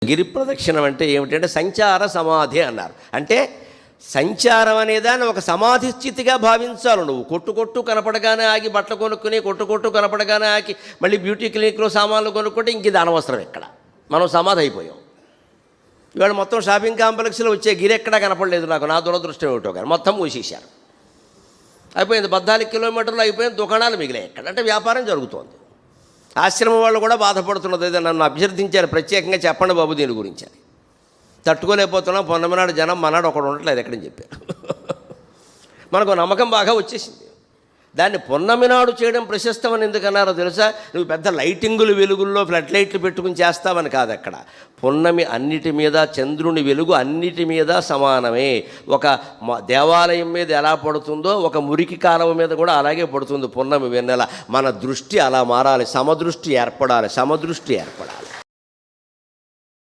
గిరి ప్రదక్షిణం అంటే ఏమిటంటే సంచార సమాధి అన్నారు. అంటే సంచారం అనేదాన్ని ఒక సమాధి స్థితిగా భావించాలి. నువ్వు కొట్టు కనపడగానే ఆగి బట్టలు కొనుక్కుని కొట్టు కనపడగానే ఆగి మళ్ళీ బ్యూటీ క్లినిక్లో సామాన్లు కొనుక్కుంటే ఇంక ఇది అనవసరం. ఇక్కడ మనం సమాధి అయిపోయాం. ఇవాళ మొత్తం షాపింగ్ కాంప్లెక్స్లో వచ్చే గిరి ఎక్కడా కనపడలేదు నాకు. నా దురదృష్టం ఏమిటో కానీ మొత్తం మూసేశారు. అయిపోయింది. 14 కిలోమీటర్లు అయిపోయింది. దుకాణాలు మిగిలాయి. ఎక్కడంటే వ్యాపారం జరుగుతోంది. ఆశ్రమం వాళ్ళు కూడా బాధపడుతున్నది. ఏదో నన్ను అభ్యర్థించారు ప్రత్యేకంగా, చెప్పండి బాబు దీని గురించి అని. తట్టుకోలేకపోతున్నాం, పొన్నమనాడు జనం మనాడు ఒకడు ఉండట్లేదు ఎక్కడని చెప్పారు. మనకు నమ్మకం బాగా వచ్చేసింది. దాన్ని పొన్నమి నాడు చేయడం ప్రశస్తమని ఎందుకన్నారో తెలుసా? నువ్వు పెద్ద లైటింగులు వెలుగుల్లో ఫ్లడ్ లైట్లు పెట్టుకుని చేస్తావని కాదు. అక్కడ పొన్నమి అన్నిటి మీద, చంద్రుని వెలుగు అన్నిటి మీద సమానమే. ఒక దేవాలయం మీద ఎలా పడుతుందో ఒక మురికి కాలువ మీద కూడా అలాగే పడుతుంది పొన్నమి వెన్నెల. మన దృష్టి అలా మారాలి, సమదృష్టి ఏర్పడాలి.